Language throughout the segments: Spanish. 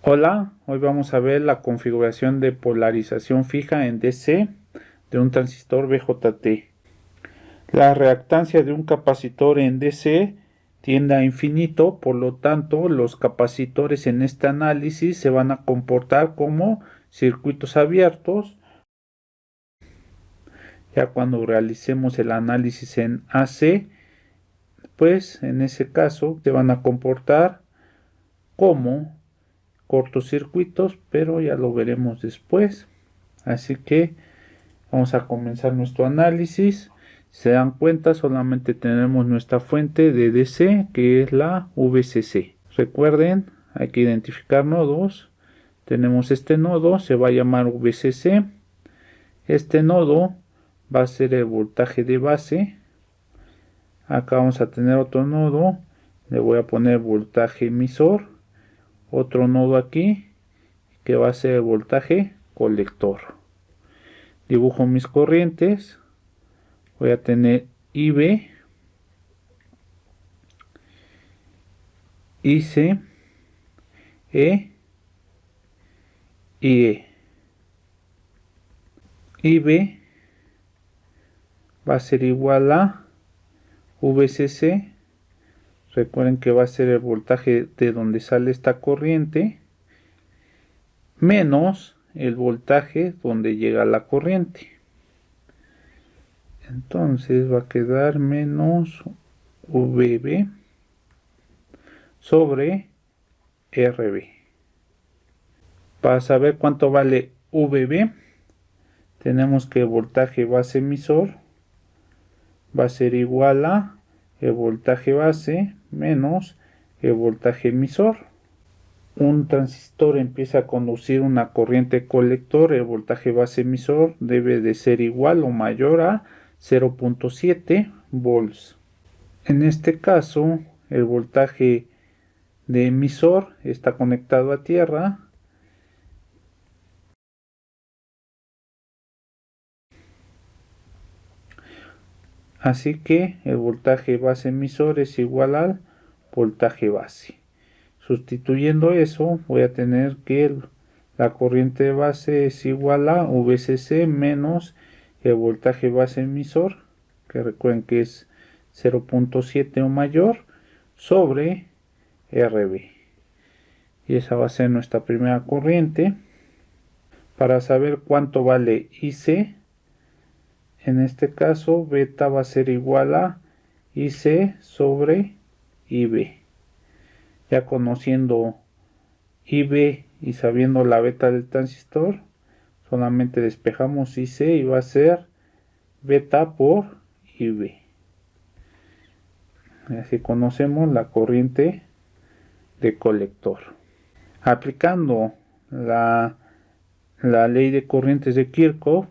Hola, hoy vamos a ver la configuración de polarización fija en DC de un transistor BJT. La reactancia de un capacitor en DC tiende a infinito, por lo tanto los capacitores en este análisis se van a comportar como circuitos abiertos. Ya cuando realicemos el análisis en AC, pues en ese caso se van a comportar como cortocircuitos, pero ya lo veremos después. Así que vamos a comenzar nuestro análisis. Si se dan cuenta, solamente tenemos nuestra fuente de DC, que es la VCC. Recuerden, hay que identificar nodos. Tenemos este nodo, se va a llamar VCC. Este nodo va a ser el voltaje de base. Acá vamos a tener otro nodo, le voy a poner voltaje emisor. Otro nodo aquí, que va a ser el voltaje colector. Dibujo mis corrientes. Voy a tener IB, IC, E y E. IB va a ser igual a VCC. Recuerden que va a ser el voltaje de donde sale esta corriente menos el voltaje donde llega la corriente. Entonces va a quedar menos VB sobre RB. Para saber cuánto vale VB, tenemos que el voltaje base emisor va a ser igual a el voltaje base menos el voltaje emisor. Un transistor empieza a conducir una corriente colector, el voltaje base emisor debe de ser igual o mayor a 0.7 volts. En este caso, el voltaje de emisor está conectado a tierra. Así que el voltaje base emisor es igual al voltaje base. Sustituyendo eso, voy a tener que la corriente de base es igual a VCC menos el voltaje base emisor, que recuerden que es 0.7 o mayor, sobre RB. Y esa va a ser nuestra primera corriente. Para saber cuánto vale IC, en este caso beta va a ser igual a IC sobre IB. Ya conociendo IB y sabiendo la beta del transistor, solamente despejamos IC y va a ser beta por IB. Así conocemos la corriente de colector. Aplicando la ley de corrientes de Kirchhoff,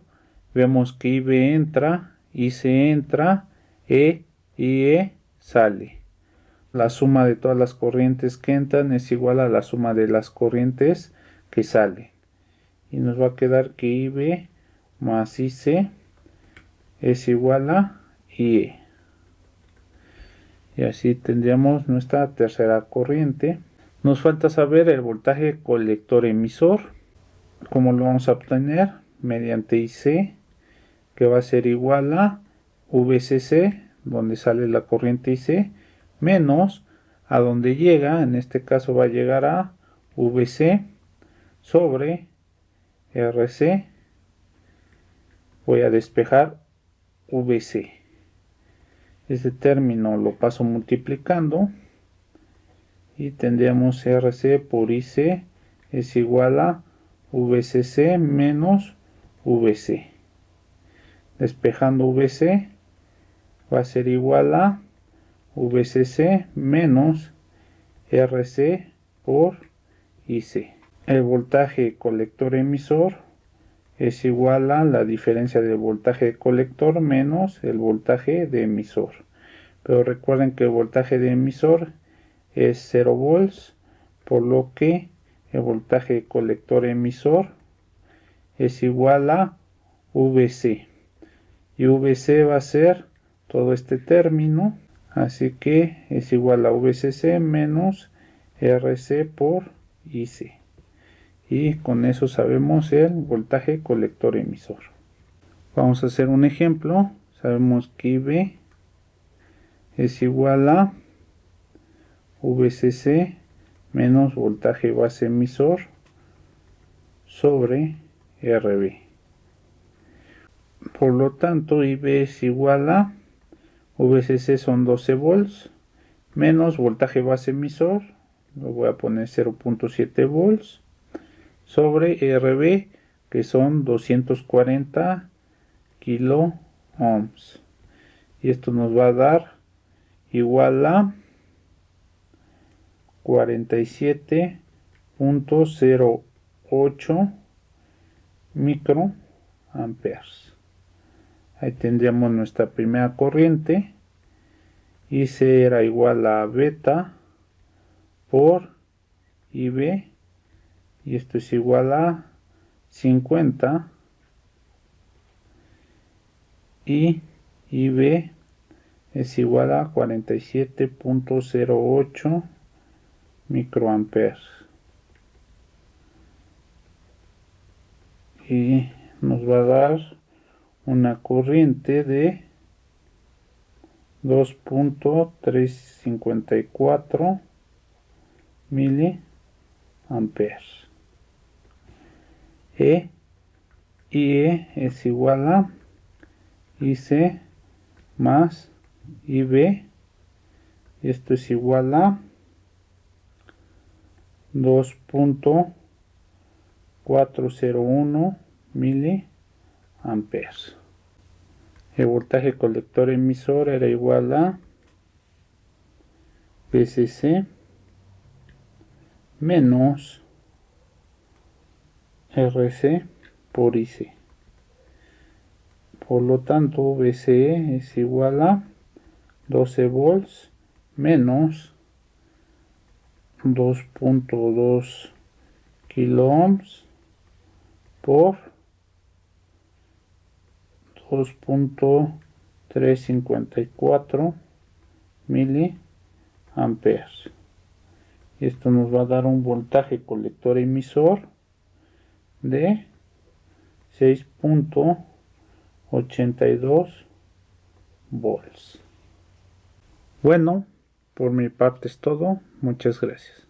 vemos que IB entra, IC entra, y E sale. La suma de todas las corrientes que entran es igual a la suma de las corrientes que salen. Y nos va a quedar que IB más IC es igual a IE. Y así tendríamos nuestra tercera corriente. Nos falta saber el voltaje colector emisor. ¿Cómo lo vamos a obtener? Mediante IC, que va a ser igual a VCC, donde sale la corriente IC, menos a donde llega, en este caso va a llegar a VC sobre RC. Voy a despejar VC. Este término lo paso multiplicando y tendríamos RC por IC es igual a VCC menos VC. Despejando VC va a ser igual a VCC menos RC por IC. El voltaje colector emisor es igual a la diferencia del voltaje de colector menos el voltaje de emisor. Pero recuerden que el voltaje de emisor es 0 volts, por lo que el voltaje de colector emisor es igual a VC. Y VC va a ser todo este término, así que es igual a VCC menos RC por IC. y con eso sabemos el voltaje colector emisor. Vamos a hacer un ejemplo. Sabemos que IB es igual a VCC menos voltaje base emisor sobre RB. Por lo tanto, IB es igual a VCC son 12 volts menos voltaje base emisor, lo voy a poner 0.7 volts, sobre RB, que son 240 kilo ohms. Y esto nos va a dar igual a 47.08 microamperes. Ahí tendríamos nuestra primera corriente. Y C era igual a beta por IB, y esto es igual a 50, y IB es igual a 47.08 microamperes. Y nos va a dar una corriente de 2.354 miliamperes. IE es igual a IC más IB, y esto es igual a 2.401 miliamperes. El voltaje colector emisor era igual a VCC menos RC por IC. Por lo tanto, VCE es igual a 12 volts menos 2.2 kilo ohms por 2.354 miliamperes. Y esto nos va a dar un voltaje colector emisor de 6.82 volts. Bueno, por mi parte es todo. Muchas gracias.